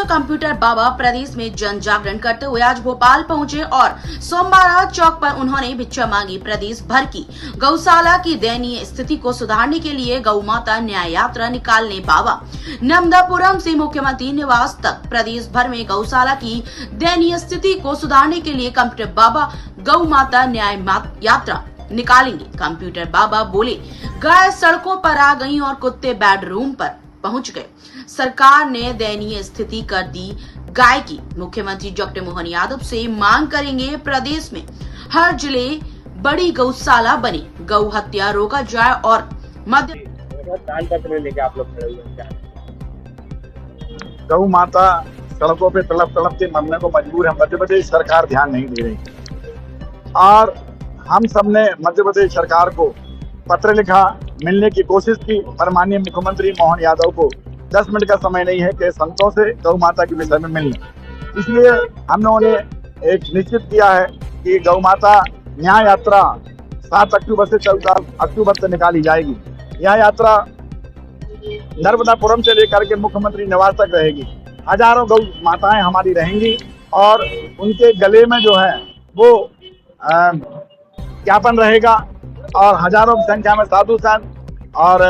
Computer बाबा प्रदेश में जन जागरण करते हुए आज भोपाल पहुंचे और सोमवार चौक पर उन्होंने भिक्षा मांगी। प्रदेश भर की गौशाला की दयनीय स्थिति को सुधारने के लिए गौ माता न्याय यात्रा निकालने बाबा नर्मदापुरम से मुख्यमंत्री निवास तक प्रदेश भर में गौशाला की दयनीय स्थिति को सुधारने के लिए कंप्यूटर बाबा गौ माता न्याय यात्रा निकालेंगे। कंप्यूटर बाबा बोले, गाय सड़कों पर आ गई और कुत्ते बेडरूम पर पहुंच गए। सरकार ने दयनीय स्थिति कर दी गाय की। मुख्यमंत्री डॉक्टर मोहन यादव से मांग करेंगे प्रदेश में हर जिले बड़ी गौशाला बने, गौ हत्या रोका जाए और मध्य लेके आप लोग खड़े हुए हैं। गौ माता सड़कों पे तड़प तड़प के मरने को मजबूर है। मध्य प्रदेश सरकार ध्यान नहीं दे रही और हम सबने मध्य प्रदेश सरकार को पत्र लिखा, मिलने की कोशिश की, पर माननीय मुख्यमंत्री मोहन यादव को 10 मिनट का समय नहीं है कि संतों से गौ माता के विषय में मिलने। इसलिए हम लोगों ने एक निश्चित किया है कि गौ माता न्याय यात्रा 7 अक्टूबर से 14 अक्टूबर तक निकाली जाएगी। यह यात्रा नर्मदापुरम से लेकर के मुख्यमंत्री निवास तक रहेगी। हजारों गौ माताएं हमारी रहेंगी और उनके गले में जो है वो ज्ञापन रहेगा और हजारों की संख्या में साधु संत और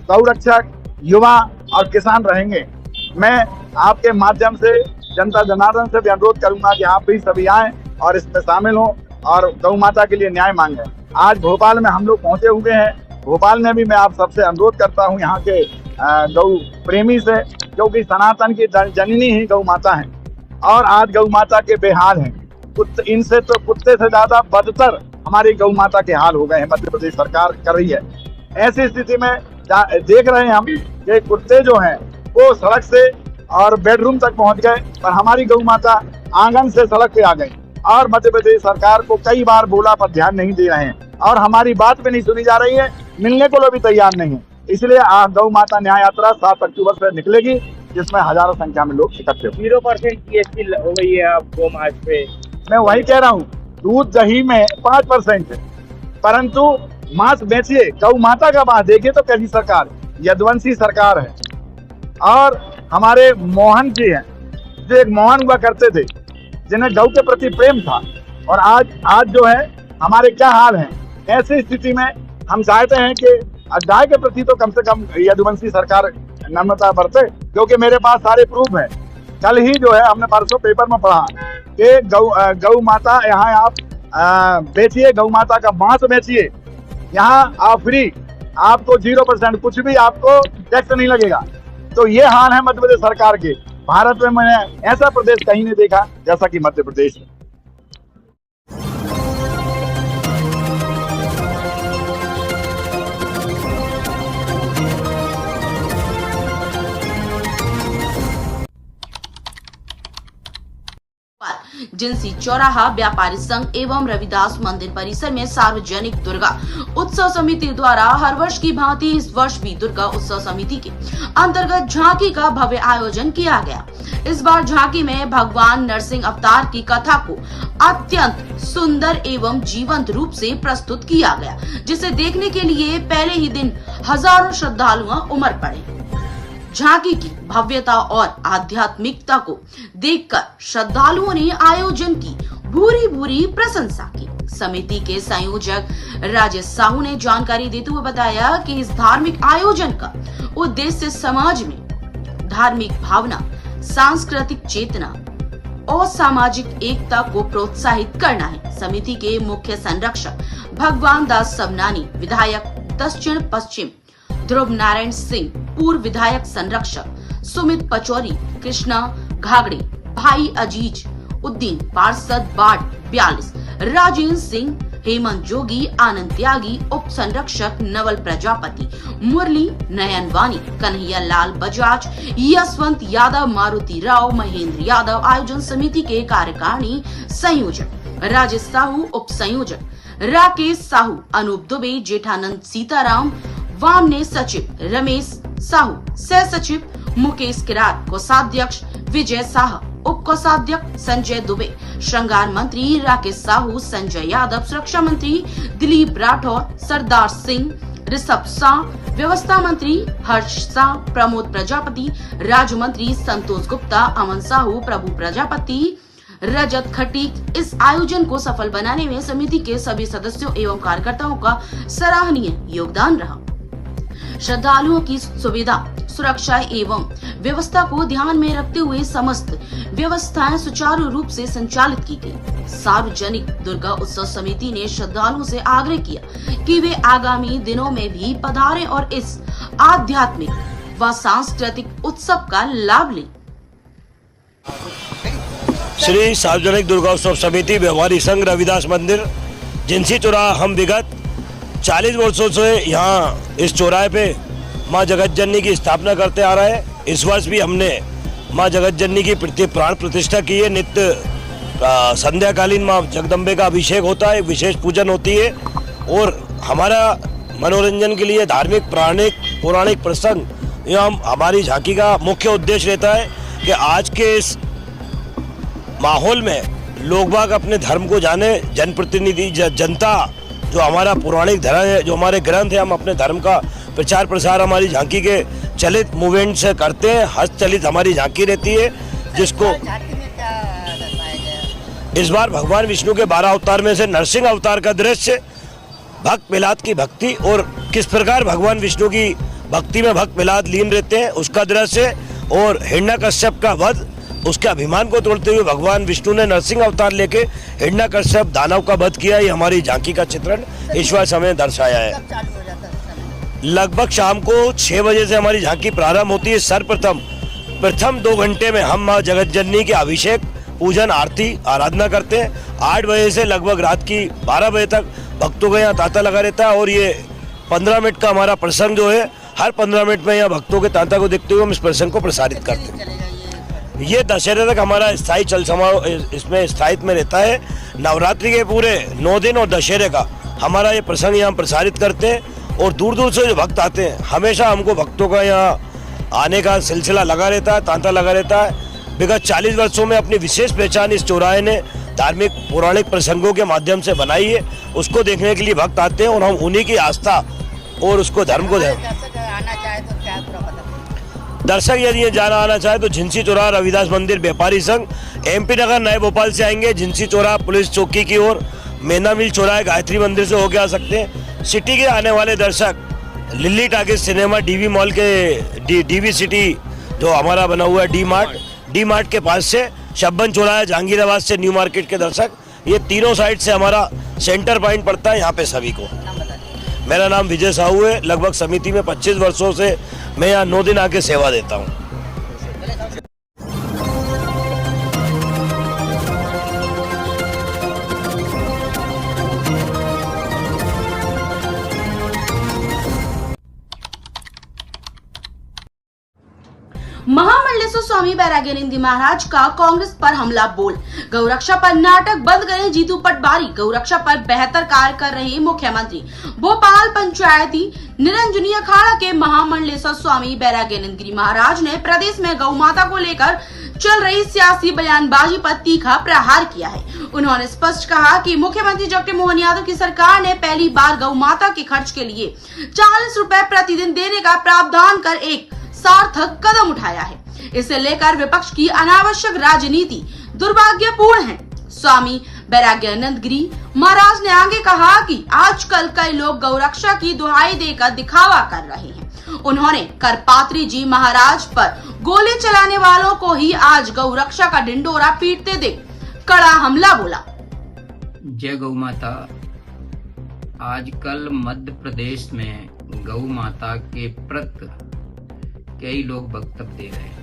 गौ रक्षक, युवा और किसान रहेंगे। मैं आपके माध्यम से जनता जनार्दन से भी अनुरोध करूंगा कि आप भी सभी आएं और इसमें शामिल हों और गौ माता के लिए न्याय मांगे। आज भोपाल में हम लोग पहुंचे हुए हैं। भोपाल में भी मैं आप सबसे अनुरोध करता हूं यहाँ के गौ प्रेमी से, क्योंकि सनातन की जननी ही गौ माता है और आज गौ माता के बेहाल हैं। इनसे तो कुत्ते से ज्यादा बदतर हमारी गौ माता के हाल हो गए हैं। मध्य प्रदेश सरकार कर रही है। ऐसी स्थिति में देख रहे हैं हम कि कुत्ते जो हैं वो सड़क से और बेडरूम तक पहुंच गए, पर हमारी गौ माता आंगन से सड़क पे आ गई और मध्य प्रदेश सरकार को कई बार बोला पर ध्यान नहीं दे रहे हैं और हमारी बात भी नहीं सुनी जा रही है, मिलने को लोग भी तैयार नहीं है। इसलिए गौ माता न्याय यात्रा 7 अक्टूबर से निकलेगी, जिसमें हजारों संख्या में लोग इकट्ठे होंगे। 0% GST हो गई है अब गौ मांस पे। मैं वही कह रहा हूँ, दूध दही में 5% है, परंतु मांस बेचिए, गौ माता का मांस देखिए तो कैसी सरकार, यदुवंशी सरकार है। और हमारे मोहन जी हैं जो एक मोहन हुआ करते थे, जिन्हें गौ के प्रति प्रेम था, और आज जो है हमारे क्या हाल है। ऐसी स्थिति में हम चाहते हैं कि गाय के प्रति तो कम से कम यदुवंशी सरकार नम्रता बरते, क्योंकि मेरे पास सारे प्रूफ है। कल ही जो है हमने परसों पेपर में पढ़ा कि गौ माता यहाँ आप बेचिए, गौ माता का मांस बेचिए, यहाँ आप फ्री, आपको 0% कुछ भी आपको टैक्स नहीं लगेगा। तो ये हाल है मध्य प्रदेश सरकार के। भारत में मैंने ऐसा प्रदेश कहीं नहीं देखा जैसा कि मध्य प्रदेश है। जिनसी चौराहा व्यापारी संघ एवं रविदास मंदिर परिसर में सार्वजनिक दुर्गा उत्सव समिति द्वारा हर वर्ष की भांति इस वर्ष भी दुर्गा उत्सव समिति के अंतर्गत झांकी का भव्य आयोजन किया गया। इस बार झांकी में भगवान नरसिंह अवतार की कथा को अत्यंत सुंदर एवं जीवंत रूप से प्रस्तुत किया गया, जिसे देखने के लिए पहले ही दिन हजारों श्रद्धालु उमड़ पड़े। झांकी की भव्यता और आध्यात्मिकता को देखकर श्रद्धालुओं ने आयोजन की भूरी भूरी प्रशंसा की। समिति के संयोजक राजेश साहू ने जानकारी देते हुए बताया कि इस धार्मिक आयोजन का उद्देश्य समाज में धार्मिक भावना, सांस्कृतिक चेतना और सामाजिक एकता को प्रोत्साहित करना है। समिति के मुख्य संरक्षक भगवान दास सबनानी, विधायक दक्षिण पश्चिम ध्रुव नारायण सिंह, पूर्व विधायक संरक्षक सुमित पचौरी, कृष्णा घागड़े, भाई अजीज उद्दीन, पार्षद वार्ड 42 राजेंद्र सिंह, हेमंत जोगी, आनंद त्यागी, उप संरक्षक नवल प्रजापति, मुरली नयनवानी, कन्हैया लाल बजाज, यशवंत यादव, मारुति राव, महेंद्र यादव, आयोजन समिति के कार्यकारिणी संयोजक राजेश साहू, उप संयोजक राकेश साहू, अनूप दुबे, जेठानंद सीताराम, वामने सचिव रमेश साहू, सह सचिव मुकेश किरार, कोषाध्यक्ष विजय साह, उप कोषाध्यक्ष संजय दुबे, श्रृंगार मंत्री राकेश साहू, संजय यादव, सुरक्षा मंत्री दिलीप राठौर, सरदार सिंह, ऋषभ शाह, व्यवस्था मंत्री हर्ष शाह, प्रमोद प्रजापति, राज्य मंत्री संतोष गुप्ता, अमन साहू, प्रभु प्रजापति, रजत खटीक। इस आयोजन को सफल बनाने में समिति के सभी सदस्यों एवं कार्यकर्ताओं का सराहनीय योगदान रहा। श्रद्धालुओं की सुविधा, सुरक्षा एवं व्यवस्था को ध्यान में रखते हुए समस्त व्यवस्थाएं सुचारू रूप से संचालित की गई। सार्वजनिक दुर्गा उत्सव समिति ने श्रद्धालुओं से आग्रह किया कि वे आगामी दिनों में भी पधारें और इस आध्यात्मिक व सांस्कृतिक उत्सव का लाभ लें। श्री सार्वजनिक दुर्गा उत्सव समिति व्यापारी संघ रविदास मंदिर जिनसी चौराहा हम विगत 40 वर्षों से यहाँ इस चौराहे पे माँ जगत जननी की स्थापना करते आ रहे हैं। इस वर्ष भी हमने माँ जगत जननी की प्राण प्रतिष्ठा की है। नित्य संध्याकालीन माँ जगदम्बे का अभिषेक होता है, विशेष पूजन होती है और हमारा मनोरंजन के लिए धार्मिक पौराणिक प्रसंग एवं हमारी झांकी का मुख्य उद्देश्य रहता है कि आज के इस माहौल में लोग बाग अपने धर्म को जाने, जनप्रतिनिधि जनता जो हमारा पौराणिक धर्म है, जो हमारे ग्रंथ है, हम अपने धर्म का प्रचार प्रसार हमारी झांकी के चलित मूवमेंट से करते हैं। हस्तचलित हमारी झांकी रहती है, जिसको इस बार भगवान विष्णु के 12 अवतार में से नरसिंह अवतार का दृश्य, भक्त प्रहलाद की भक्ति और किस प्रकार भगवान विष्णु की भक्ति में भक्त प्रहलाद लीन रहते हैं उसका दृश्य, और हिरण्यकश्यप का वध, उसके अभिमान को तोड़ते हुए भगवान विष्णु ने नरसिंह अवतार लेके हिरण्यकश्यप दानव का वध किया। ये हमारी झांकी का चित्रण इस वर्ष हमें दर्शाया है। लगभग शाम को 6 बजे से हमारी झांकी प्रारंभ होती है। प्रथम 2 घंटे में हम माँ जगत जननी के अभिषेक, पूजन, आरती, आराधना करते हैं। 8 बजे से लगभग रात की 12 बजे तक भक्तों का यहाँ तांता लगा रहता है और ये 15 मिनट का हमारा प्रसंग जो है, हर 15 मिनट में यहाँ भक्तों के तांता को देखते हुए हम इस प्रसंग को प्रसारित करते हैं। ये दशहरे तक हमारा स्थायी चल समारोह इसमें स्थायित्व में रहता है। नवरात्रि के पूरे 9 दिन और दशहरे का हमारा ये प्रसंग यहाँ प्रसारित करते हैं और दूर दूर से जो भक्त आते हैं, हमेशा हमको भक्तों का यहाँ आने का सिलसिला लगा रहता है, तांता लगा रहता है। विगत 40 वर्षों में अपनी विशेष पहचान इस चौराहे ने धार्मिक पौराणिक प्रसंगों के माध्यम से बनाई है। उसको देखने के लिए भक्त आते हैं और हम उन्हीं की आस्था और उसको धर्म को दर्शक यदि ये जाना आना चाहे तो झिंसी चौराहा रविदास मंदिर व्यापारी संघ, MP नगर नए भोपाल से आएंगे, झिंसी चौराहा पुलिस चौकी की ओर, मेना मिल चौराहे गायत्री मंदिर से होके आ सकते हैं। सिटी के आने वाले दर्शक Lillie talkies cinema, DV mall के DV सिटी जो हमारा बना हुआ है डी मार्ट के पास से, शब्बन चौराहा, जहांगीराबाद से न्यू मार्केट के दर्शक, ये तीनों साइड से हमारा सेंटर पॉइंट पड़ता है यहाँ पे सभी को। मेरा नाम विजय साहू है। लगभग समिति में 25 वर्षों से मैं यहाँ 9 दिन आके सेवा देता हूँ। महामंडलेश्वर स्वामी बैराग्यानंद महाराज का कांग्रेस पर हमला बोल, गौरक्षा पर नाटक बंद करें जीतू पटवारी। गौरक्षा पर बेहतर कार्य कर रहे मुख्यमंत्री। भोपाल पंचायती निरंजनी अखाड़ा के महामंडलेश्वर स्वामी बैराग्यानंद गिरी महाराज ने प्रदेश में गौ माता को लेकर चल रही सियासी बयानबाजी पर तीखा प्रहार किया है। उन्होंने स्पष्ट कहा कि मुख्यमंत्री डॉक्टर मोहन यादव की सरकार ने पहली बार गौ माता के खर्च के लिए 40 रुपए प्रतिदिन देने का प्रावधान कर एक सार्थक कदम उठाया है। इसे लेकर विपक्ष की अनावश्यक राजनीति दुर्भाग्यपूर्ण है। स्वामी बैराग्यानंद गिरी महाराज ने आगे कहा कि आजकल कई लोग गौरक्षा की दुहाई देकर दिखावा कर रहे हैं। उन्होंने करपात्री जी महाराज पर गोली चलाने वालों को ही आज गौरक्षा का ढिंडोरा पीटते देख कड़ा हमला बोला। जय गौ माता। आजकल मध्य प्रदेश में गौ माता के प्रति कई लोग वक्तव्य दे रहे हैं।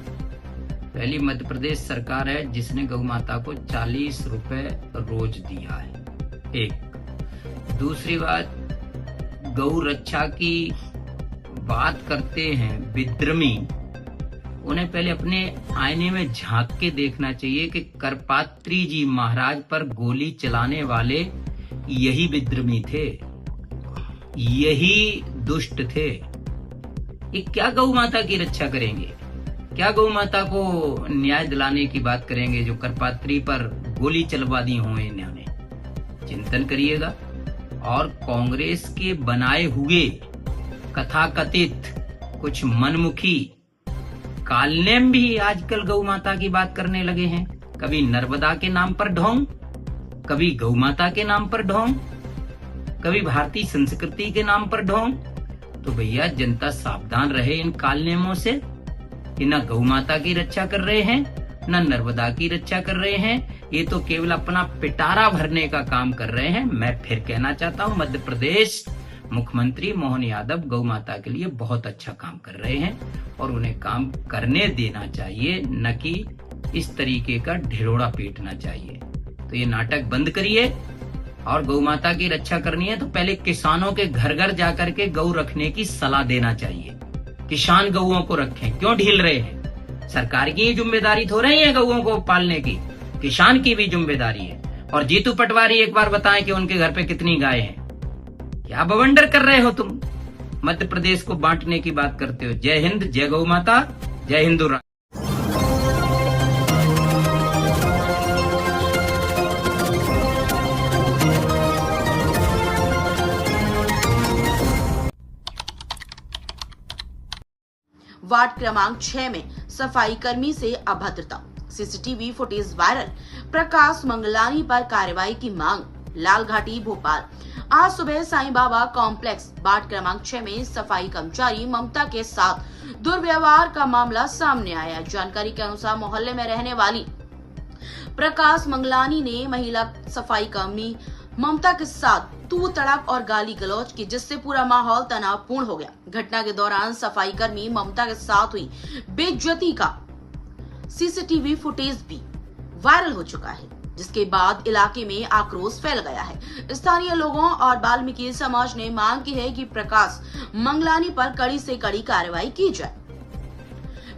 पहली मध्य प्रदेश सरकार है जिसने गौ माता को 40 रुपए रोज दिया है। एक दूसरी बात, गौ रक्षा की बात करते हैं विद्रमी, उन्हें पहले अपने आईने में झांक के देखना चाहिए कि करपात्री जी महाराज पर गोली चलाने वाले यही विद्रमी थे, यही दुष्ट थे। ये क्या गौ माता की रक्षा करेंगे? क्या गौ माता को न्याय दिलाने की बात करेंगे जो करपात्री पर गोली चलवा दी हो इन्होंने? चिंतन करिएगा। और कांग्रेस के बनाए हुए कथाकथित कुछ मनमुखी कालनेम भी आजकल गौ माता की बात करने लगे हैं। कभी नर्मदा के नाम पर ढोंग, कभी गौ माता के नाम पर ढोंग, कभी भारतीय संस्कृति के नाम पर ढोंग। तो भैया जनता सावधान रहे इन कालनेमों से कि न गौ माता की रक्षा कर रहे हैं न नर्मदा की रक्षा कर रहे हैं। ये तो केवल अपना पिटारा भरने का काम कर रहे हैं। मैं फिर कहना चाहता हूँ, मध्य प्रदेश मुख्यमंत्री मोहन यादव गौ माता के लिए बहुत अच्छा काम कर रहे हैं और उन्हें काम करने देना चाहिए, न कि इस तरीके का ढिरोड़ा पीटना चाहिए। तो ये नाटक बंद करिए और गौ माता की रक्षा करनी है तो पहले किसानों के घर घर जाकर के गौ रखने की सलाह देना चाहिए। किसान गौओं को रखें, क्यों ढील रहे हैं? सरकार की ही जिम्मेदारी थोड़ी है गौओं को पालने की, किसान की भी जिम्मेदारी है। और जीतू पटवारी एक बार बताएं कि उनके घर पे कितनी गाय हैं। क्या बवंडर कर रहे हो तुम? मध्य प्रदेश को बांटने की बात करते हो। जय हिंद, जय गौ माता, जय हिंदू। वार्ड क्रमांक 6 में सफाई कर्मी से अभद्रता, सीसीटीवी फुटेज वायरल, प्रकाश मंगलानी पर कार्रवाई की मांग। लालघाटी भोपाल। आज सुबह साईं बाबा कॉम्प्लेक्स वार्ड क्रमांक 6 में सफाई कर्मचारी ममता के साथ दुर्व्यवहार का मामला सामने आया। जानकारी के अनुसार मोहल्ले में रहने वाली प्रकाश मंगलानी ने महिला सफाई कर्मी ममता के साथ तू तड़क और गाली गलौज की, जिससे पूरा माहौल तनावपूर्ण हो गया। घटना के दौरान सफाई कर्मी ममता के साथ हुई बेइज्जती का सीसीटीवी फुटेज भी वायरल हो चुका है, जिसके बाद इलाके में आक्रोश फैल गया है। स्थानीय लोगों और वाल्मीकि समाज ने मांग की है कि प्रकाश मंगलानी पर कड़ी से कड़ी कार्रवाई की जाए।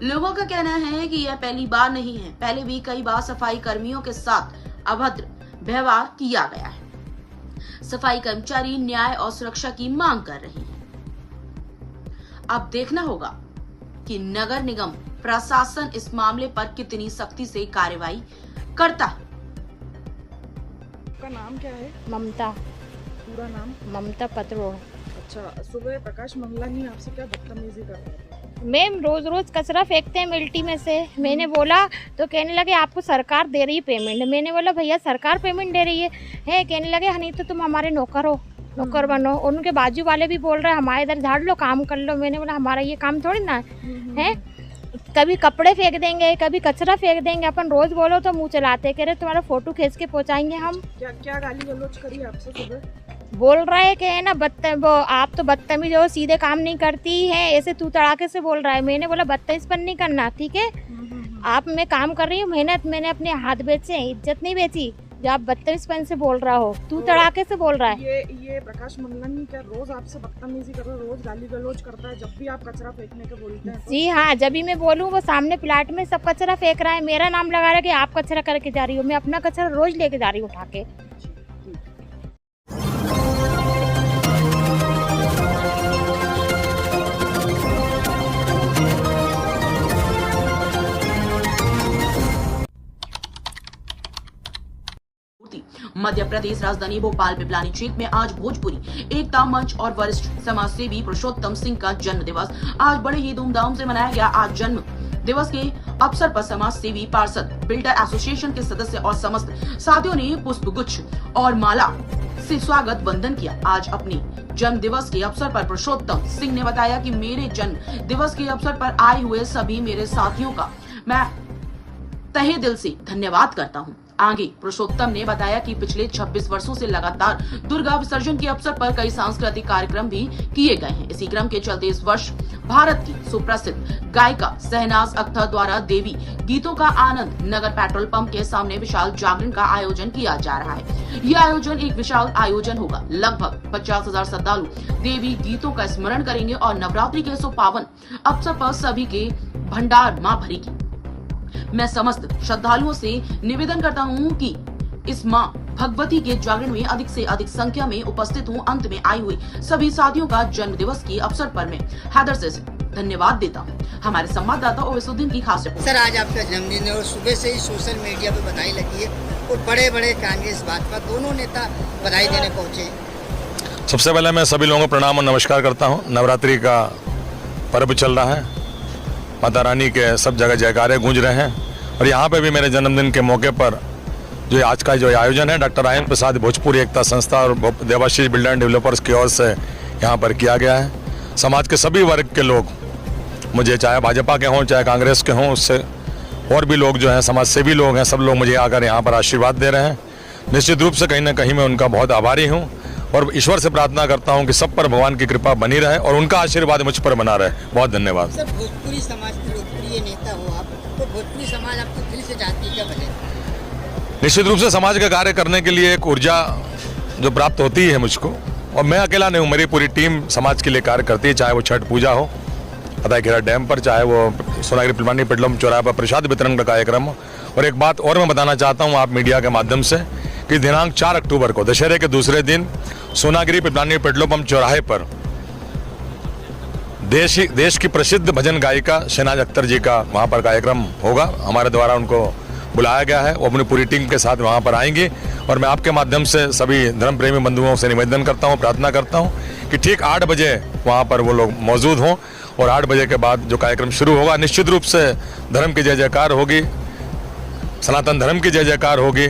लोगों का कहना है कि यह पहली बार नहीं है, पहले भी कई बार सफाई कर्मियों के साथ अभद्र व्यवहार किया गया है। सफाई कर्मचारी न्याय और सुरक्षा की मांग कर रहे हैं। अब देखना होगा कि नगर निगम प्रशासन इस मामले पर कितनी सख्ती से कार्रवाई करता है। आपका नाम क्या है? ममता। पूरा नाम? ममता पत्रोड़। अच्छा, सुबह प्रकाश मंगलानी आपसे क्या बदतमीजी कर रहे थे? मैम रोज रोज कचरा फेंकते हैं मिल्टी में से। मैंने बोला तो कहने लगे आपको सरकार दे रही है पेमेंट। मैंने बोला भैया सरकार पेमेंट दे रही है। कहने लगे नहीं तो तुम हमारे नौकर हो, नौकर बनो। उनके बाजू वाले भी बोल रहे हैं हमारे इधर झाड़ लो, काम कर लो। मैंने बोला हमारा ये काम थोड़ी ना है। कभी कपड़े फेंक देंगे, कभी कचरा फेंक देंगे। अपन रोज बोलो तो मुंह चलाते, कह रहे तुम्हारा फोटो खींच के पहुंचाएंगे हम। क्या क्या गाली गलौज करी आपसे सुबह? बोल रहा है कि है ना वो आप तो बदतमीज हो, सीधे काम नहीं करती है, ऐसे तू तड़ाके से बोल रहा है। मैंने बोला बदतमीज नहीं करना, ठीक है? आप मैं काम कर रही हूँ, मेहनत मैंने अपने हाथ बेचे, इज्जत नहीं बेची। जो आप बदतमीजपन से बोल रहा हो, तू तड़ाके से बोल रहा है। ये प्रकाश मंगलानी क्या रोज आपसे बदतमीजी कर रहा है, रोज गाली गलौज करता है जब भी आप कचरा फेंकने के बोलते हैं? जी हाँ, जब भी मैं बोलूँ वो सामने प्लाट में सब कचरा फेंक रहा है, मेरा नाम लगा रहा है कि आप कचरा करके जा रही हो। मैं अपना कचरा रोज लेके जा रही हूँ उठा के। मध्य प्रदेश राजधानी भोपाल पिपलानी क्षेत्र में आज भोजपुरी एकता मंच और वरिष्ठ समाज सेवी पुरुषोत्तम सिंह का जन्म दिवस आज बड़े ही धूमधाम से मनाया गया। आज जन्म दिवस के अवसर पर समाज सेवी पार्षद बिल्डर एसोसिएशन के सदस्य और समस्त साथियों ने पुष्प गुच्छ और माला से स्वागत वंदन किया। आज अपने जन्म दिवस के अवसर पर पुरुषोत्तम सिंह ने बताया कि मेरे जन्म दिवस के अवसर पर आए हुए सभी मेरे साथियों का मैं तहे दिल से धन्यवाद करता हूँ। आगे पुरुषोत्तम ने बताया कि पिछले 26 वर्षों से लगातार दुर्गा विसर्जन के अवसर पर कई सांस्कृतिक कार्यक्रम भी किए गए हैं। इसी क्रम के चलते इस वर्ष भारत की सुप्रसिद्ध गायिका शहनाज अख्तर द्वारा देवी गीतों का आनंद नगर पेट्रोल पंप के सामने विशाल जागरण का आयोजन किया जा रहा है। यह आयोजन एक विशाल आयोजन होगा। लगभग 50,000 श्रद्धालु देवी गीतों का स्मरण करेंगे और नवरात्रि के सुपावन अवसर पर सभी के भंडार मां भरेगी। मैं समस्त श्रद्धालुओं से निवेदन करता हूं कि इस मां भगवती के जागरण में अधिक से अधिक संख्या में उपस्थित हूं। अंत में आई हुई सभी साथियों का जन्म दिवस के अवसर पर मैं हैदर से धन्यवाद देता हूं। हमारे संवाददाता ओवैसुद्दीन की खास रिपोर्ट। सर, आज आपका जन्मदिन है और सुबह से ही सोशल मीडिया पे बधाई लगी है और बड़े बड़े कांग्रेस भाजपा दोनों नेता बधाई देने पहुंचे। सबसे पहले मैं सभी लोगों को प्रणाम और नमस्कार करता हूं। नवरात्रि का पर्व चल रहा है, माता रानी के सब जगह जयकारे गूंज रहे हैं और यहाँ पे भी मेरे जन्मदिन के मौके पर जो आज का जो आयोजन है डॉक्टर राजेंद्र प्रसाद भोजपुरी एकता संस्था और देवाशीष बिल्डर एंड डेवलपर्स की ओर से यहाँ पर किया गया है। समाज के सभी वर्ग के लोग, मुझे चाहे भाजपा के हों चाहे कांग्रेस के हों, उससे और भी लोग जो हैं समाज सेवी लोग हैं, सब लोग मुझे आकर यहाँ पर आशीर्वाद दे रहे हैं। निश्चित रूप से कहीं ना कहीं मैं उनका बहुत आभारी हूँ और ईश्वर से प्रार्थना करता हूँ कि सब पर भगवान की कृपा बनी रहे और उनका आशीर्वाद मुझ पर बना रहे। बहुत धन्यवाद। सर, भोजपुरी समाज के लोकप्रिय नेता हो आप, तो भोजपुरी समाज आपको दिल से चाहती है, क्या वजह? निश्चित रूप से समाज का कार्य करने के लिए एक ऊर्जा जो प्राप्त होती है मुझको, और मैं अकेला नहीं हूँ, मेरी पूरी टीम समाज के लिए कार्य करती है। चाहे वो छठ पूजा हो अदाखेरा डैम पर, चाहे वो सोनागिरी पिलवानी पेडलम चौराहे पर प्रसाद वितरण का कार्यक्रम हो। और एक बात और मैं बताना चाहता हूँ आप मीडिया के माध्यम से कि दिनांक 4 अक्टूबर को दशहरे के दूसरे दिन सोनागिरी पिलवानी पेडलम पंप चौराहे पर देश की प्रसिद्ध भजन गायिका शहनाज अख्तर जी का वहाँ पर कार्यक्रम होगा। हमारे द्वारा उनको बुलाया गया है, वो अपनी पूरी टीम के साथ वहाँ पर आएंगे और मैं आपके माध्यम से सभी धर्म प्रेमी बंधुओं से निवेदन करता हूँ, प्रार्थना करता हूँ कि ठीक 8 बजे वहाँ पर वो लोग मौजूद हों और 8 बजे के बाद जो कार्यक्रम शुरू होगा निश्चित रूप से धर्म की जय जयकार होगी, सनातन धर्म की जय जयकार होगी,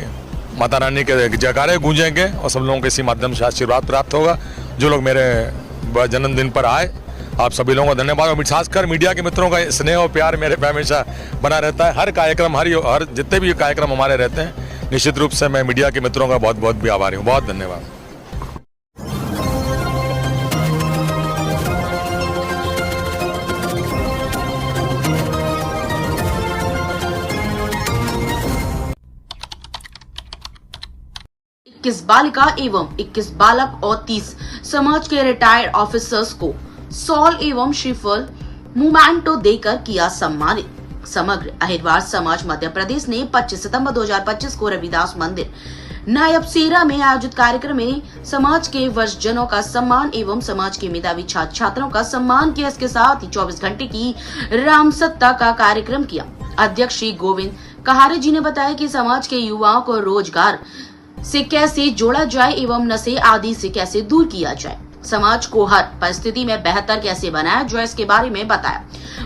माता रानी के जयकारे गूंजेंगे और सब लोगों के इसी माध्यम से आशीर्वाद प्राप्त होगा। जो लोग मेरे जन्मदिन पर आए, आप सभी लोगों को धन्यवाद और खासकर मीडिया के मित्रों का स्नेह और प्यार मेरे पे हमेशा बना रहता है। हर कार्यक्रम हर जितने भी कार्यक्रम हमारे रहते हैं, निश्चित रूप से मैं मीडिया के मित्रों का बहुत बहुत भी आभारी हूँ। बहुत धन्यवाद। इक्कीस बालिका एवं 21 बालक और 30 समाज के रिटायर्ड ऑफिसर्स को सॉल एवं श्रीफल मोमेंटो देकर किया सम्मानित। समग्र अहिरवार समाज मध्य प्रदेश ने 25 सितंबर 2025 को रविदास मंदिर नायबसेरा में आयोजित कार्यक्रम में समाज के वरिष्ठजनों का सम्मान एवं समाज के मेधावी छात्र छात्राओं का सम्मान किया। इसके साथ ही 24 घंटे की राम सत्ता का कार्यक्रम किया। अध्यक्ष श्री गोविंद कहारे जी ने बताया कि समाज के युवाओं को रोजगार से कैसे जोड़ा जाए एवं नशे आदि से कैसे दूर किया जाए, समाज को हर परिस्थिति में बेहतर कैसे बनाया जाए, इसके बारे में बताया।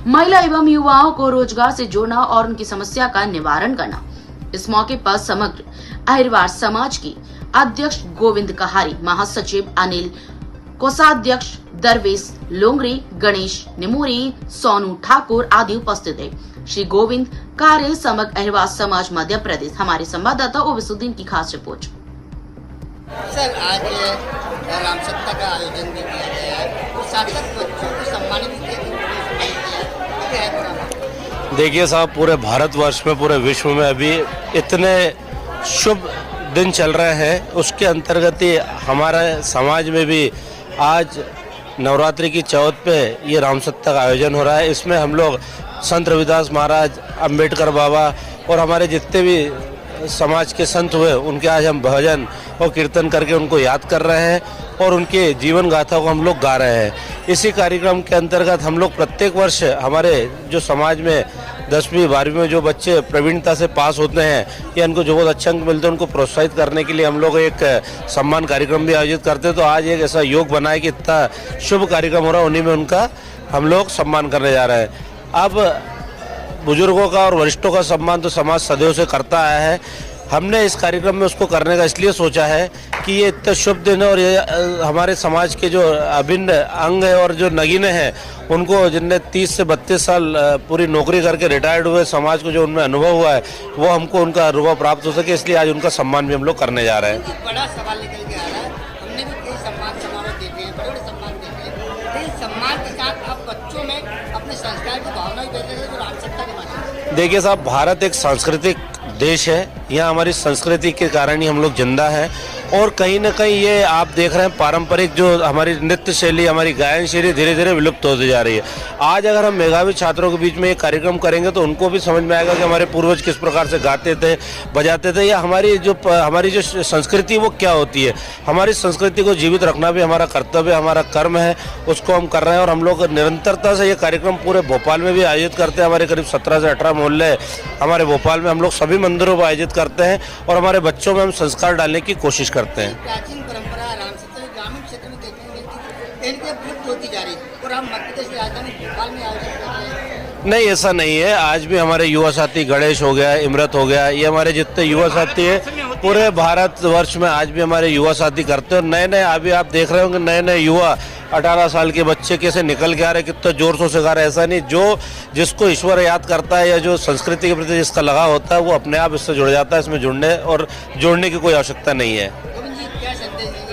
महिला एवं युवाओं को रोजगार से जोड़ना और उनकी समस्या का निवारण करना। इस मौके पर समग्र अहिरवार समाज के अध्यक्ष गोविंद कहारी, महासचिव अनिल, कोषाध्यक्ष दरवेश लोंगरे, गणेश निमोरी, सोनू ठाकुर आदि उपस्थित है। श्री गोविंद कार्य समग्र अहिरवार समाज मध्य प्रदेश। हमारे संवाददाता ओवैसुद्दीन की खास रिपोर्ट। सर, आज राम सत्ता का आयोजन भी किया गया है और साथ साथ बच्चों को सम्मानित किया गया। देखिए साहब, पूरे भारतवर्ष में पूरे विश्व में अभी इतने शुभ दिन चल रहे हैं, उसके अंतर्गत ही हमारे समाज में भी आज नवरात्रि की चौथ पे ये राम सत्ता का आयोजन हो रहा है। इसमें हम लोग संत रविदास महाराज, अंबेडकर बाबा और हमारे जितने भी समाज के संत हुए उनके आज हम भजन और कीर्तन करके उनको याद कर रहे हैं और उनके जीवन गाथा को हम लोग गा रहे हैं। इसी कार्यक्रम के अंतर्गत हम लोग प्रत्येक वर्ष हमारे जो समाज में 10वीं 12वीं में जो बच्चे प्रवीणता से पास होते हैं या उनको जो बहुत अच्छे अंक मिलते हैं उनको प्रोत्साहित करने के लिए हम लोग एक सम्मान कार्यक्रम भी आयोजित करते हैं। तो आज एक ऐसा योग बना है कि इतना शुभ कार्यक्रम हो रहा है, उन्हीं में उनका हम लोग सम्मान करने जा रहे हैं। अब बुजुर्गों का और वरिष्ठों का सम्मान तो समाज सदैव से करता आया है। हमने इस कार्यक्रम में उसको करने का इसलिए सोचा है कि ये इतना शुभ दिन है और ये हमारे समाज के जो अभिन्न अंग है और जो नगीने हैं उनको, जिनने 30 से 32 साल पूरी नौकरी करके रिटायर्ड हुए, समाज को जो उनमें अनुभव हुआ है वो हमको उनका अनुभव प्राप्त हो सके, इसलिए आज उनका सम्मान भी हम लोग करने जा रहे हैं। बड़ा सवाल निकल के आ रहा है, हमने भी कई सम्मान समारोह देखे हैं, बड़े बड़े सम्मान देखे हैं, लेकिन सम्मान के साथ आप बच्चों में अपने संस्कार की भावना भी पैदा करें जो राम सत्ता के माध्यम। देखिए साहब, भारत एक सांस्कृतिक देश है, यहाँ हमारी संस्कृति के कारण ही हम लोग जिंदा हैं और कहीं ना कहीं ये आप देख रहे हैं पारंपरिक जो हमारी नृत्य शैली, हमारी गायन शैली धीरे धीरे विलुप्त होती जा रही है। आज अगर हम मेधावी छात्रों के बीच में एक कार्यक्रम करेंगे तो उनको भी समझ में आएगा कि हमारे पूर्वज किस प्रकार से गाते थे, बजाते थे, या हमारी जो संस्कृति वो क्या होती है। हमारी संस्कृति को जीवित रखना भी हमारा कर्तव्य, हमारा कर्म है, उसको हम कर रहे हैं और हम लोग निरंतरता से ये कार्यक्रम पूरे भोपाल में भी आयोजित करते हैं। हमारे करीब 17 से 18 मोहल्ले हमारे भोपाल में हम लोग सभी मंदिरों पर आयोजित करते हैं और हमारे बच्चों में हम संस्कार डालने की कोशिश करते हैं। प्राचीन परंपरा राम सत्ता ग्रामीण क्षेत्र में इनके विलुप्त होती जा रही और हम मध्य प्रदेश की राजधानी भोपाल में आयोजित कर रहे हैं। नहीं, ऐसा नहीं है। आज भी हमारे युवा साथी गणेश हो गया, इमरत हो गया, ये हमारे जितने युवा साथी हैं पूरे भारतवर्ष में आज भी हमारे युवा साथी करते हैं। और नए नए अभी आप देख रहे होंगे नए नए युवा 18 साल के बच्चे कैसे निकल के आ रहे, कितना जोर शोर से गा रहे। ऐसा नहीं, जो जिसको ईश्वर याद करता है या जो संस्कृति के प्रति जिसका लगाव होता है वो अपने आप इससे जुड़ जाता है। इसमें जुड़ने और जोड़ने की कोई आवश्यकता नहीं है। गोविंद जी क्या संदेश देंगे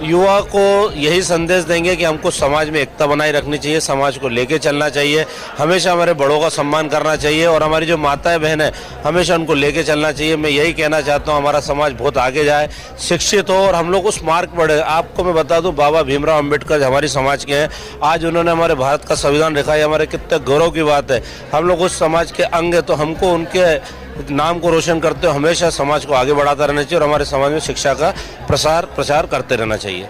युवा को यही संदेश देंगे कि हमको समाज में एकता बनाए रखनी चाहिए, समाज को लेके चलना चाहिए, हमेशा हमारे बड़ों का सम्मान करना चाहिए और हमारी जो माताएं बहन है हमेशा उनको लेके चलना चाहिए। मैं यही कहना चाहता हूँ, हमारा समाज बहुत आगे जाए, शिक्षित हो और हम लोग उस मार्ग पर बढ़े। आपको मैं बता दूं, बाबा भीमराव अंबेडकर हमारी समाज के हैं। आज उन्होंने हमारे भारत का संविधान लिखा है, हमारे कितने गौरव की बात है। हम लोग उस समाज के अंग है, तो हमको उनके नाम को रोशन करते हुए हमेशा समाज को आगे बढ़ाता रहना चाहिए और हमारे समाज में शिक्षा का प्रचार करते रहना चाहिए।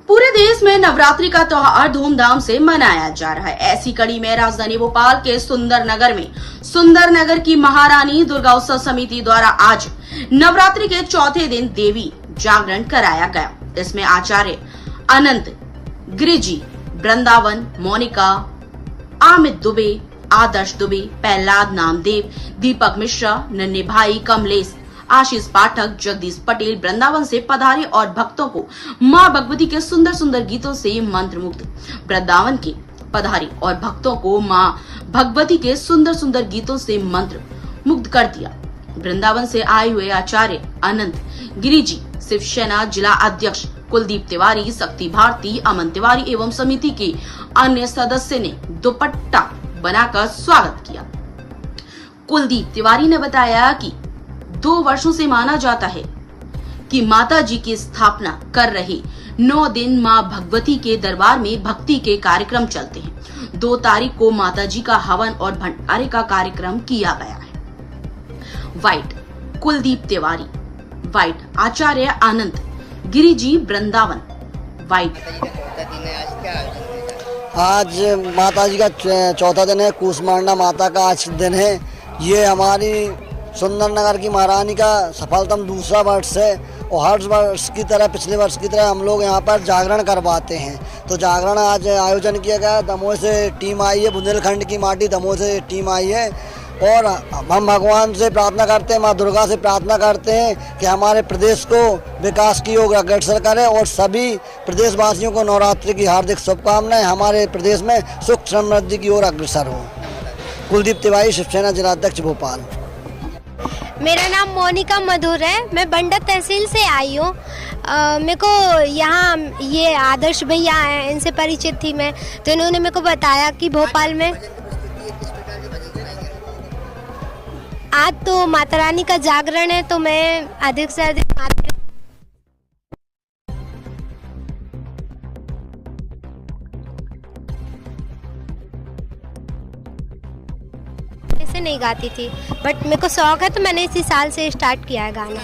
पूरे देश में नवरात्रि का त्योहार धूमधाम से मनाया जा रहा है। ऐसी कड़ी में राजधानी भोपाल के सुंदरनगर में सुंदरनगर की महारानी दुर्गा उत्सव समिति द्वारा आज नवरात्रि के चौथे दिन देवी जागरण कराया गया। इसमें आचार्य अनंत, गिरिजी, वृंदावन, मोनिका, अमित दुबे, आदर्श दुबे, प्रहलाद नामदेव, दीपक मिश्रा, नन्हे भाई, कमलेश, आशीष पाठक, जगदीश पटेल वृंदावन से पधारे और भक्तों को मां भगवती के सुंदर सुंदर गीतों से मंत्रमुग्ध वृंदावन के पधारे और भक्तों को मां भगवती के सुंदर सुंदर गीतों से मंत्र मुग्ध कर दिया। वृंदावन से आए हुए आचार्य अनंत गिरिजी, शिवसेना जिला अध्यक्ष कुलदीप तिवारी, शक्ति भारती, अमन तिवारी एवं समिति के अन्य सदस्य ने दुपट्टा बनाकर स्वागत किया। कुलदीप तिवारी ने बताया कि 2 वर्षों से माना जाता है कि माता जी की स्थापना कर रहे 9 दिन मां भगवती के दरबार में भक्ति के कार्यक्रम चलते हैं। 2 तारीख को माता जी का हवन और भंडारे का कार्यक्रम किया गया है। व्हाइट कुलदीप तिवारी, व्हाइट आचार्य अनंत गिरिजी, वृंदावन, व्हाइट। आज माता जी का चौथा दिन है, कूसमांडा माता का आज दिन है। ये हमारी सुंदरनगर की महारानी का सफलतम दूसरा वर्ष है और हर वर्ष की तरह पिछले वर्ष की तरह हम लोग यहाँ पर जागरण करवाते हैं। तो जागरण आज आयोजन किया गया। दमोह से टीम आई है, बुंदेलखंड की माटी दमोह से टीम आई है और हम भगवान से प्रार्थना करते हैं, माँ दुर्गा से प्रार्थना करते हैं कि हमारे प्रदेश को विकास की ओर अग्रसर करें और सभी प्रदेशवासियों को नवरात्रि की हार्दिक शुभकामनाएं, हमारे प्रदेश में सुख समृद्धि की ओर अग्रसर हो। कुलदीप तिवारी, शिवसेना जिलाध्यक्ष भोपाल। मेरा नाम मोनिका मधुर है, मैं बंडा तहसील से आई हूँ। मेरे को यहाँ ये आदर्श भैया हैं, इनसे परिचित थी मैं, तो इन्होंने मेरे को बताया कि भोपाल में आज तो माता रानी का जागरण है, तो मैं अधिक से अधिक ऐसे नहीं गाती थी, बट मेरे को शौक है तो मैंने इसी साल से स्टार्ट किया है गाना।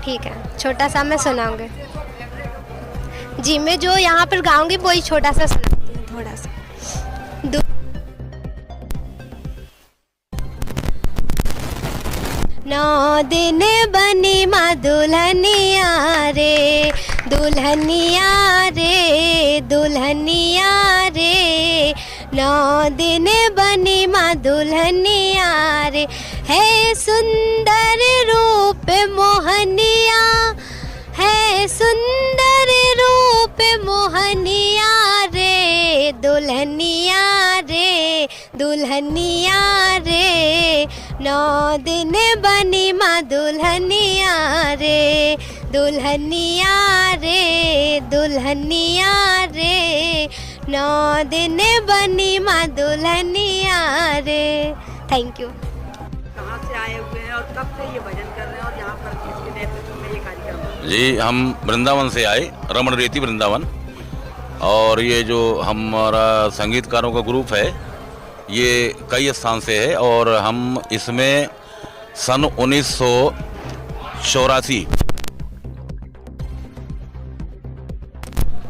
ठीक है, छोटा सा मैं सुनाऊंगी जी। मैं जो यहाँ पर गाऊंगी वही छोटा सा सुनाती हूँ, थोड़ा सा। नौ दिन बनी माँ दुल्हनिया रे, दुल्हनिया रे, दुल्हनिया रे। 9 दिन बनी माँ दुल्हनिया रे, है सुंदर रूप मोहनिया, है सुंदर रूप मोहनिया रे, दुल्हनिया रे, दुल्हनिया रे। 9 दिन बनी माँ दुल्हनिया रे, दुल्हनिया रे, दुल्हनिया रे। 9 दिन बनी माँ दुल्हनिया रे। Thank you. कहाँ से आए हुए हैं और कब से ये भजन कर रहे हैं और यहाँ पर किसके नेतृत्व में ये कार्यक्रम? जी, हम वृंदावन से आए, रमण रेती वृंदावन। और ये जो हमारा संगीतकारों का ग्रुप है ये कई स्थान से है और हम इसमें सन 1984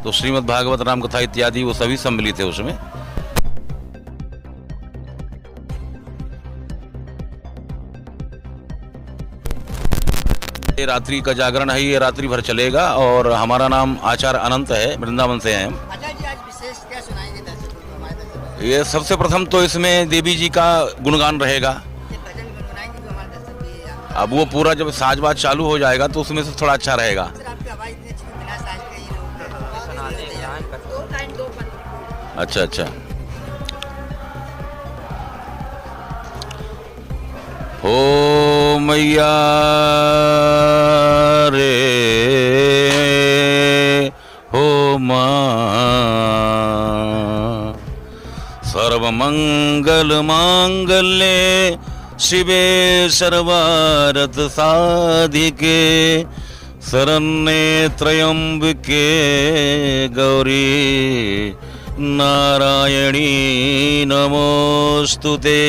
तो श्रीमद् भागवत राम कथा इत्यादि वो सभी सम्मिलित है उसमें। ये रात्रि का जागरण है, ये रात्रि भर चलेगा और हमारा नाम आचार्य अनंत है, वृंदावन से हैं हम। आचार्य जी आज विशेष क्या सुनाएंगे दर्शकों को, हमारे दर्शकों को? ये सबसे प्रथम तो इसमें देवी जी का गुणगान रहेगा। ये भजन गुनगुनाएंगे जो हमारे दर्शक भी अब वो पूरा जब साजबाज चालू हो जाएगा तो उसमें से थोड़ा अच्छा रहेगा। सर आपकी आवाज इतनी अच्छी है, बिना साज के ये लोग अच्छा अच्छा। हो मैया रे हो माँ, सर्वमंगल मांगल्ये शिवे सर्वार्थ साधिके शरण्ये त्र्यंबके गौरी नारायणी नमोस्तुते।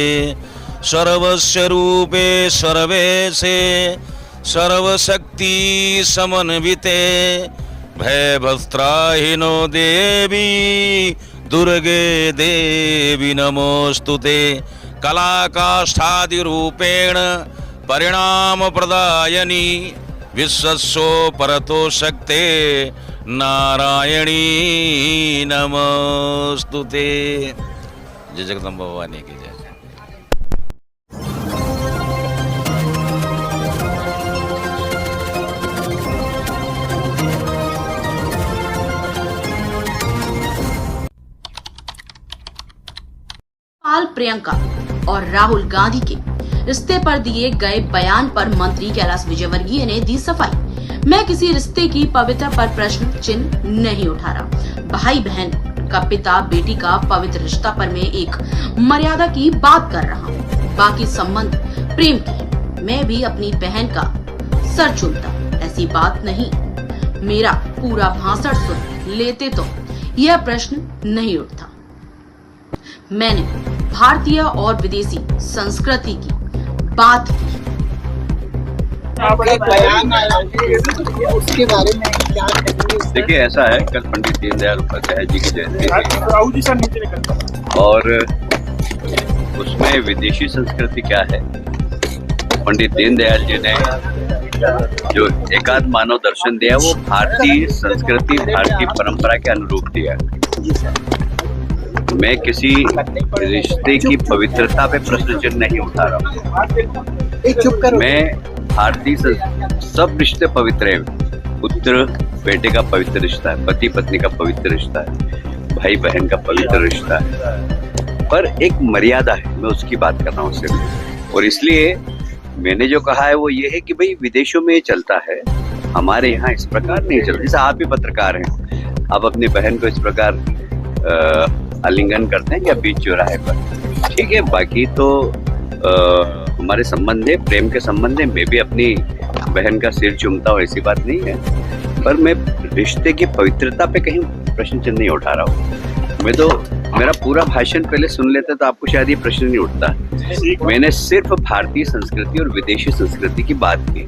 सर्वस्य रूपे सर्वेशे सर्वशक्ति समन्विते भयभस्त्राहिनो देवी दुर्गे देवी नमोस्तुते। कलाकाष्ठादिरूपेण परिणाम प्रदायनी विश्वस्यो परतो शक्ते नारायणी नमोस्तुते। जय जगदम्बा भवानी की जय। प्रियंका और राहुल गांधी के रिश्ते पर दिए गए बयान पर मंत्री कैलाश विजयवर्गीय ने दी सफाई। मैं किसी रिश्ते की पवित्रता पर प्रश्न चिन्ह नहीं उठा रहा। भाई बहन का, पिता बेटी का पवित्र रिश्ता पर मैं एक मर्यादा की बात कर रहा हूँ। बाकी संबंध प्रेम के, मैं भी अपनी बहन का सर चूमता, ऐसी बात नहीं। मेरा पूरा भाषण सुन लेते तो यह प्रश्न नहीं उठता। मैंने भारतीय और विदेशी संस्कृति की बात की। उसके बारे में क्या कहेंगे? देखिए ऐसा है, कल पंडित दीनदयाल उपाध्याय जी की जयंती थी और उसमें विदेशी संस्कृति क्या है, पंडित दीनदयाल जी ने जो एकात्म मानव दर्शन दिया वो भारतीय संस्कृति भारतीय परंपरा के अनुरूप दिया। मैं किसी रिश्ते की पवित्रता पे प्रश्न चिन्ह नहीं उठा रहा हूँ। मैं भारतीय सब रिश्ते पवित्र हैं। पुत्र बेटे का पवित्र रिश्ता है, पति पत्नी का पवित्र रिश्ता है, भाई बहन का पवित्र रिश्ता है, पर एक मर्यादा है, मैं उसकी बात कर रहा हूँ सिर्फ। और इसलिए मैंने जो कहा है वो ये है कि भाई विदेशों में चलता है, हमारे यहाँ इस प्रकार नहीं चलता। जैसे आप भी पत्रकार हैं, आप अपनी बहन को इस प्रकार आलिंगन करते हैं या बीच चौराहे पर, ठीक है। बाकी तो हमारे संबंध है, प्रेम के संबंध है। मैं भी अपनी बहन का सिर चूमता हूँ, ऐसी बात नहीं है, पर मैं रिश्ते की पवित्रता पे कहीं प्रश्न चिन्ह नहीं उठा रहा हूँ। मैं तो मेरा पूरा भाषण पहले सुन लेते तो आपको शायद ये प्रश्न नहीं उठता। मैंने सिर्फ भारतीय संस्कृति और विदेशी संस्कृति की बात की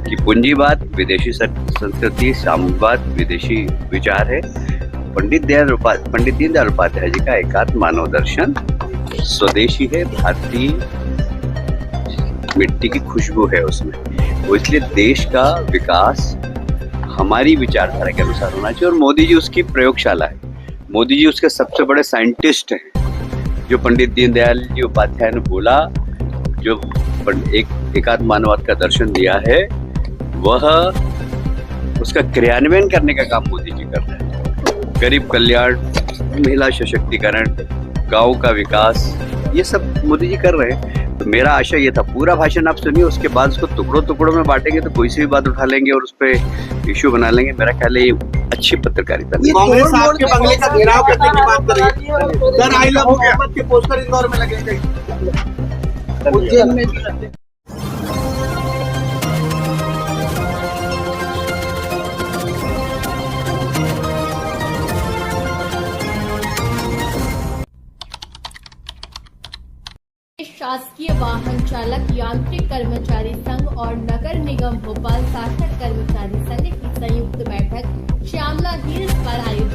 कि पूंजीवाद विदेशी संस्कृति, साम्यवाद विदेशी विचार है। पंडित दीनदयाल उपाध्याय जी का एकात्म मानव दर्शन स्वदेशी है, भारतीय मिट्टी की खुशबू है उसमें। वो इसलिए देश का विकास हमारी विचारधारा के अनुसार होना चाहिए। और मोदी जी उसकी प्रयोगशाला है, मोदी जी उसके सबसे बड़े साइंटिस्ट हैं। जो पंडित दीनदयाल जी उपाध्याय ने बोला, जो एक एकात्म मानववाद का दर्शन दिया है, वह उसका क्रियान्वयन करने का काम मोदी जी कर रहे हैं। गरीब कल्याण, महिला सशक्तिकरण, गांव का विकास, ये सब मोदी जी कर रहे हैं। तो मेरा आशा ये था, पूरा भाषण आप सुनिए, उसके बाद उसको टुकड़ों टुकड़ों में बांटेंगे तो कोई सी भी बात उठा लेंगे और उस पर इश्यू बना लेंगे। मेरा ख्याल है ये अच्छी पत्रकारिता नहीं। कांग्रेस आपके बंगले का घेराव करने की बात कर रही है। सर, आई लव मोहम्मद के पोस्टर इंदौर में लगे थे, उज्जैन में भी रहते। शासकीय वाहन चालक यांत्रिक कर्मचारी संघ और नगर निगम भोपाल शासक कर्मचारी संघ की संयुक्त बैठक श्यामला हिल्स पर आयोजित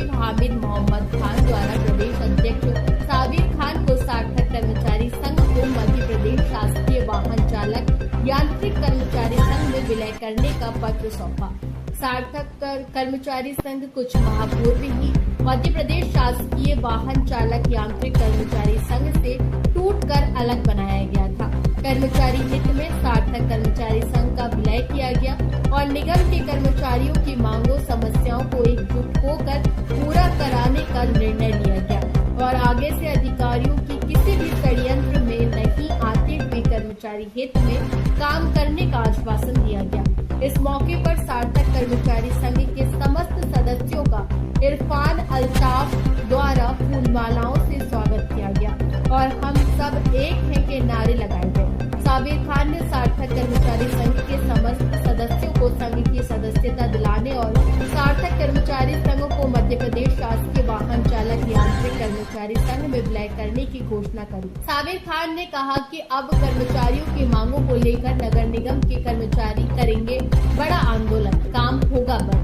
सचिव हामिद मोहम्मद खान द्वारा प्रदेश अध्यक्ष साबिर खान को सार्थक कर्मचारी संघ को मध्य प्रदेश शासकीय वाहन चालक यांत्रिक कर्मचारी संघ में विलय करने का पत्र सौंपा। सार्थक कर्मचारी संघ कुछ माह पूर्व ही मध्य प्रदेश शासकीय वाहन चालक यांत्रिक कर्मचारी संघ से टूटकर अलग बनाया गया था। कर्मचारी हित में सार्थक कर्मचारी संघ का विलय किया गया और निगम के कर्मचारियों की मांगों समस्याओं को एकजुट होकर पूरा कराने का निर्णय लिया गया और आगे से अधिकारियों की किसी भी षड्यंत्र में नहीं आते हुए कर्मचारी हित में काम करने का आश्वासन दिया गया। इस मौके पर सार्थक कर्मचारी संघ के समस्त सदस्यों का इरफान अल्ताफ द्वारा फूलमालाओं से स्वागत किया गया और हम सब एक हैं के नारे लगाए गए। साबिर खान ने सार्थक कर्मचारी संघ के समस्त सदस्यों को संघ की सदस्यता दिलाने और सार्थक कर्मचारी संघ को मध्य प्रदेश शासकीय वाहन चालक यांत्रिक कर्मचारी संघ में विलय करने की घोषणा करी। साबिर खान ने कहा कि अब कर्मचारियों की मांगों को लेकर नगर निगम के कर्मचारी करेंगे बड़ा आंदोलन, काम होगा बंद।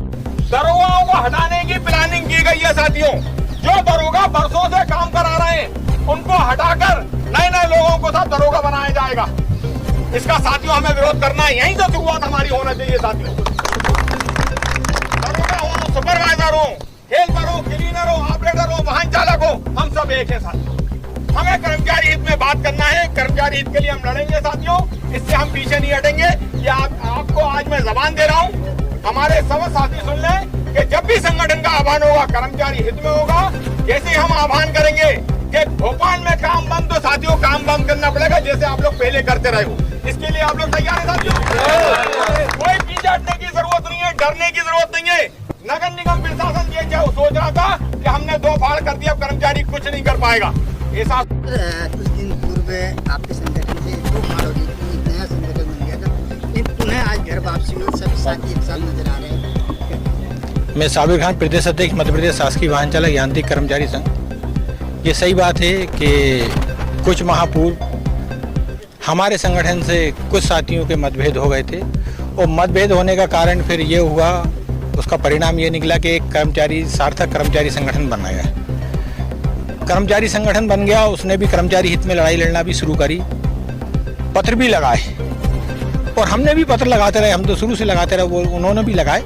दरोगाओं को हटाने की प्लानिंग की गई है साथियों। जो दरोगा बरसों से काम करा रहे हैं उनको हटाकर नए नए लोगों को साथ दरोगा बनाया जाएगा। इसका साथियों हमें विरोध करना है। यहीं से शुरुआत हमारी होना चाहिए साथियों। दरोगा हो, सुपरवाइजर हो, हेल्पर हो, क्लीनर हो, ऑपरेटर हो, वाहन चालक हो, हम सब एक है साथियों। हमें कर्मचारी हित में बात करना है। कर्मचारी हित के लिए हम लड़ेंगे साथियों। इससे हम पीछे नहीं हटेंगे। ये आपको आज मैं जबान दे रहा हूँ। हमारे सब साथी सुन लें कि जब भी संगठन का आह्वान होगा कर्मचारी हित में होगा। जैसे हम आह्वान करेंगे कि भोपाल में काम बंद, तो साथियों काम बंद करना पड़ेगा जैसे आप लोग पहले करते रहे हो। इसके लिए आप लोग तैयार हैं साथियों? कोई पीछे हटने की जरूरत नहीं है, डरने की जरूरत नहीं है। नगर निगम प्रशासन ये सोच रहा था कि हमने दो फाड़ कर दिया, कर्मचारी कुछ नहीं कर पाएगा। ऐसा कुछ दिन पूर्व आपके संगठन से दो फाड़ हो गई थी, एक नया संगठन बन गया था, लेकिन पुनः आज घर वापसी में सभी साथी एक साथ नजर आ रहे हैं। मैं साबिर खान, प्रदेश अध्यक्ष मध्य प्रदेश शासकीय वाहन चालक यांत्रिक कर्मचारी संघ। ये सही बात है कि कुछ माह पूर्व हमारे संगठन से कुछ साथियों के मतभेद हो गए थे और मतभेद होने का कारण फिर ये हुआ, उसका परिणाम ये निकला कि एक कर्मचारी सार्थक कर्मचारी संगठन बन गया। कर्मचारी संगठन बन गया, उसने भी कर्मचारी हित में लड़ाई लड़ना भी शुरू करी, पत्र भी लगाए और हमने भी पत्र लगाते रहे। हम तो शुरू से लगाते रहे, वो उन्होंने भी लगाए।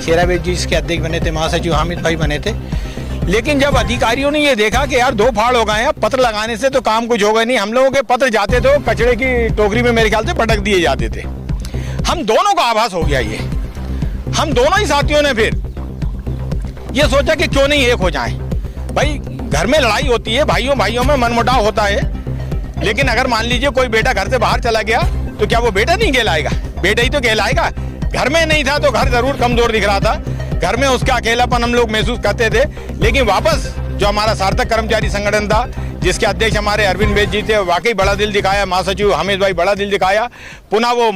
शेरावेद जी इसके अध्यक्ष बने थे, महासचिव हामिद भाई बने थे। लेकिन जब अधिकारियों ने ये देखा कि यार दो फाड़ हो गए हैं, पत्र लगाने से तो काम कुछ होगा नहीं, हम लोगों के पत्र जाते थे कचड़े की टोकरी में मेरे ख्याल से पटक दिए जाते थे। हम दोनों का आभास हो गया ये। हम दोनों ही साथियों ने फिर ये सोचा कि क्यों नहीं एक हो जाएं। भाई घर में लड़ाई होती है, भाइयों भाइयों में मनमुटाव होता है, लेकिन अगर मान लीजिए कोई बेटा घर से बाहर चला गया तो क्या वो बेटा नहीं कहलाएगा? बेटा ही तो कहलाएगा। घर में नहीं था तो घर जरूर कमजोर दिख रहा था, घर में उसका अकेलापन हम लोग महसूस करते थे। लेकिन वापस जो हमारा सार्थक कर्मचारी संगठन था, जिसके अध्यक्ष हमारे अरविंद बेद जी थे, वाकई बड़ा दिल दिखाया, महासचिव हामिद भाई बड़ा दिल दिखाया। पुनः वो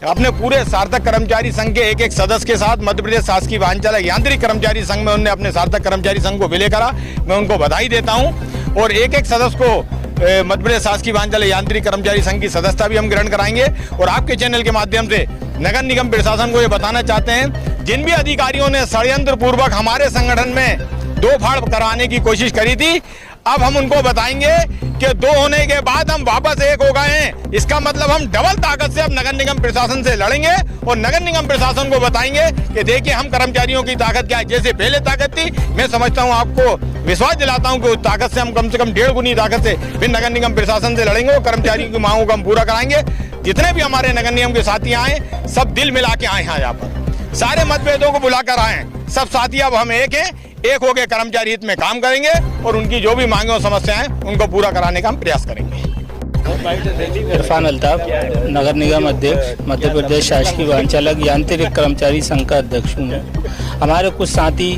अपने पूरे सार्थक कर्मचारी संघ के एक एक सदस्य के साथ मध्य प्रदेश शासकीय वाहन चालक यांत्रिक कर्मचारी संघ में उन्होंने अपने सार्थक कर्मचारी संघ को विलय करा। मैं उनको बधाई देता हूँ और एक एक सदस्य को मध्य प्रदेश शासकीय वाहन चालक यांत्रिक कर्मचारी संघ की सदस्यता भी हम ग्रहण कराएंगे। और आपके चैनल के माध्यम से नगर निगम प्रशासन को ये बताना चाहते हैं, जिन भी अधिकारियों ने षड्यंत्र पूर्वक हमारे संगठन में दो फाड़ कराने की कोशिश करी थी, अब हम उनको बताएंगे कि दो होने के बाद हम वापस एक हो गए हैं। इसका मतलब हम डबल ताकत से अब नगर निगम प्रशासन से लड़ेंगे और नगर निगम प्रशासन को बताएंगे कि देखिए हम कर्मचारियों की ताकत क्या है। जैसे पहले ताकत थी, मैं समझता हूं, आपको विश्वास दिलाता हूं कि उस ताकत से हम कम 1.5 गुनी ताकत से फिर नगर निगम प्रशासन से लड़ेंगे और कर्मचारियों की मांगों को हम पूरा कराएंगे। जितने भी हमारे नगर निगम के साथी आए, सब दिल मिला के आए हैं, यहाँ पर सारे मतभेदों को बुलाकर आए। सब साथी अब हम एक हैं, एक हो गए कर्मचारी हित में काम करेंगे और उनकी जो भी मांगे और समस्याएं उनको पूरा कराने का हम प्रयास करेंगे। इरफान अल्ताफ, नगर निगम अध्यक्ष, मध्य प्रदेश शासकीय वाहन चालक यांत्रिक कर्मचारी संघ का अध्यक्ष हूँ। हमारे कुछ साथी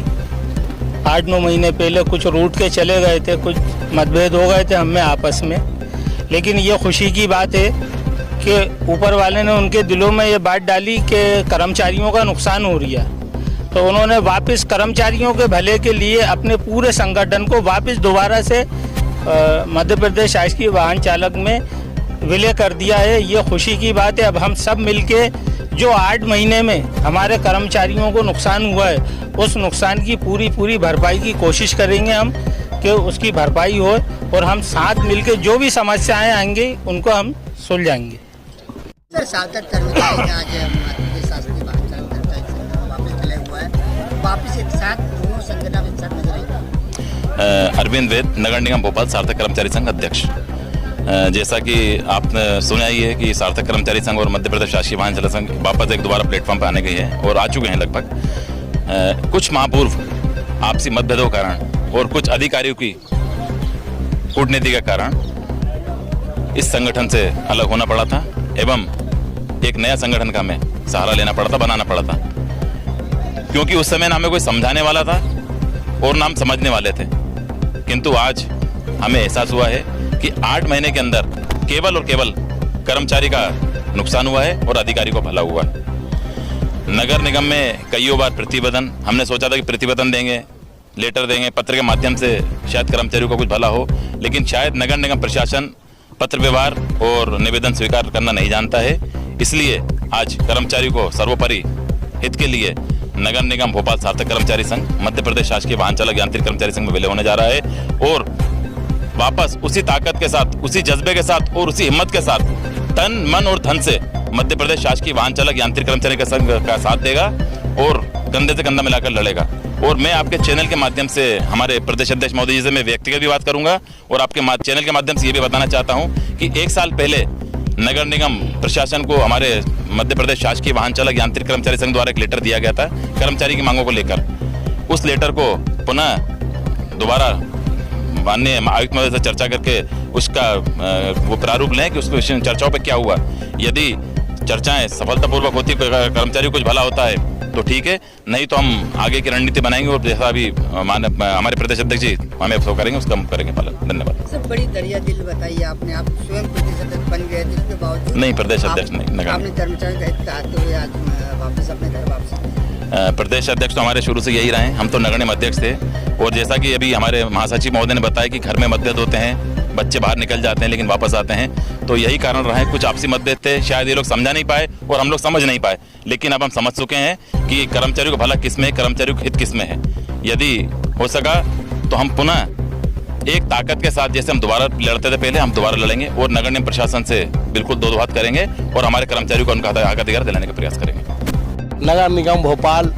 8-9 महीने पहले कुछ रूट के चले गए थे, कुछ मतभेद हो गए थे हमें आपस में, लेकिन ये खुशी की बात है कि ऊपर वाले ने उनके दिलों में ये बात डाली कि कर्मचारियों का नुकसान हो रही है, तो उन्होंने वापस कर्मचारियों के भले के लिए अपने पूरे संगठन को वापस दोबारा से मध्य प्रदेश शासकीय वाहन चालक में विलय कर दिया है। ये खुशी की बात है। अब हम सब मिलके जो 8 महीने में हमारे कर्मचारियों को नुकसान हुआ है, उस नुकसान की पूरी भरपाई की कोशिश करेंगे हम कि उसकी भरपाई हो, और हम साथ मिलकर जो भी समस्याएं आएंगी उनको हम सुलझाएंगे। सर, 7 कर्मचारी आज मध्यप्रदेश शासकीय वाहन चालक कर्मचारी संघ वापस चले हुआ है, वापस एक साथ दोनों संगठन एक साथ नजर आएगा। अरविंद वैद, नगर निगम भोपाल सार्थक कर्मचारी संघ अध्यक्ष। जैसा कि आपने सुना ही है कि सार्थक कर्मचारी संघ और मध्य प्रदेश शासकीय वाहन चालक संघ वापस एक दोबारा प्लेटफॉर्म पर आने गई है और आ चुके हैं लगभग। कुछ माह पूर्व आपसी मतभेदों के कारण और कुछ अधिकारियों की कूटनीति के कारण इस संगठन से अलग होना पड़ा था एवं एक नया संगठन का हमें सहारा लेना पड़ा था, बनाना पड़ा था, क्योंकि उस समय ना हमें कोई समझाने वाला था और ना हम समझने वाले थे। किंतु आज हमें एहसास हुआ है कि 8 महीने के अंदर केवल और केवल कर्मचारी का नुकसान हुआ है और अधिकारी को भला हुआ है। नगर निगम में कईयों बार प्रतिवेदन, हमने सोचा था कि प्रतिवेदन देंगे, लेटर देंगे, पत्र के माध्यम से शायद कर्मचारियों को कुछ भला हो, लेकिन शायद नगर निगम प्रशासन पत्र व्यवहार और निवेदन स्वीकार करना नहीं जानता है। इसलिए आज कर्मचारी को सर्वोपरि हित के लिए नगर निगम भोपाल सार्थक कर्मचारी संघ मध्य प्रदेश शासकीय वाहन चालक यांत्रिक कर्मचारी संघ में विलय होने जा रहा है और वापस उसी ताकत के साथ, उसी जज्बे के साथ और उसी हिम्मत के साथ तन मन और धन से मध्य प्रदेश शासकीय वाहन चालक यांत्रिक कर्मचारी का संघ का साथ देगा और कंधे से कंधा मिलाकर लड़ेगा। और मैं आपके चैनल के माध्यम से हमारे प्रदेश अध्यक्ष महोदय जी से मैं व्यक्तिगत भी बात करूंगा और आपके चैनल के माध्यम से ये भी बताना चाहता हूं कि 1 साल पहले नगर निगम प्रशासन को हमारे मध्य प्रदेश शासकीय वाहन चालक यांत्रिक कर्मचारी संघ द्वारा एक लेटर दिया गया था कर्मचारी की मांगों को लेकर। उस लेटर को पुनः दोबारा माननीय आयुक्त महोदय से चर्चा करके उसका वो प्रारूप लें कि उसको चर्चाओं पर क्या हुआ। यदि चर्चाएं सफलतापूर्वक होती, कर्मचारी को कुछ भला होता है तो ठीक है, नहीं तो हम आगे की रणनीति बनाएंगे और जैसा अभी हमारे प्रदेश अध्यक्ष जी हमें अवसर करेंगे उसका हम करेंगे पालन। धन्यवाद सर, बड़ी दरिया दिल बताइए आपने, आप स्वयं प्रदेश अध्यक्ष बन गए, जिसके बावजूद नहीं प्रदेश अध्यक्ष नहीं, आपने कर्मचारी का हित चाहते हुए आज वापस अपने घर वापस। प्रदेश अध्यक्ष तो हमारे शुरू से यही रहे हैं, हम तो नगर निगम अध्यक्ष थे और जैसा कि अभी हमारे महासचिव महोदय ने बताया कि घर में मतभेद होते हैं, बच्चे बाहर निकल जाते हैं लेकिन वापस आते हैं, तो यही कारण रहा है। कुछ आपसी मतभेद थे, शायद ये लोग समझा नहीं पाए और हम लोग समझ नहीं पाए, लेकिन अब हम समझ चुके हैं कि कर्मचारियों को भला किस में है, कर्मचारियों को हित किस में है। यदि हो सका तो हम पुनः एक ताकत के साथ जैसे हम दोबारा लड़ते थे पहले, हम दोबारा लड़ेंगे और नगर निगम प्रशासन से बिल्कुल दो हाथ करेंगे और हमारे कर्मचारियों को उनका हक अधिकार दिलाने का प्रयास करेंगे। नगर निगम भोपाल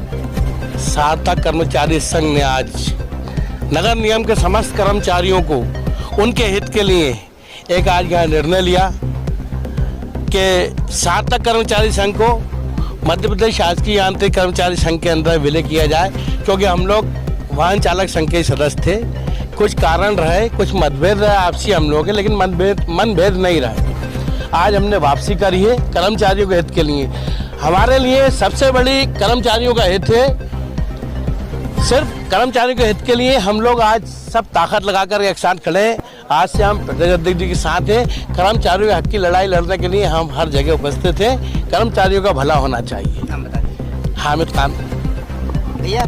सार्थक कर्मचारी संघ ने आज नगर निगम के समस्त कर्मचारियों को उनके हित के लिए एक आज यहाँ निर्णय लिया कि सार्थक कर्मचारी संघ को मध्य प्रदेश शासकीय यांत्रिक कर्मचारी संघ के अंदर विलय किया जाए, क्योंकि हम लोग वाहन चालक संघ के सदस्य थे। कुछ कारण रहे, कुछ मतभेद रहे आपसी हम लोगों के, लेकिन मनभेद नहीं रहे। आज हमने वापसी करी है कर्मचारियों के हित के लिए। हमारे लिए सबसे बड़ी कर्मचारियों का हित है। सिर्फ कर्मचारियों के हित के लिए हम लोग आज सब ताकत लगाकर एक साथ खड़े हैं। आज से हम प्रदेश अध्यक्ष जी के साथ हैं। कर्मचारियों के हक की लड़ाई लड़ने के लिए हम हर जगह उपस्थित हैं। कर्मचारियों का भला होना चाहिए। हामिद खान भैया।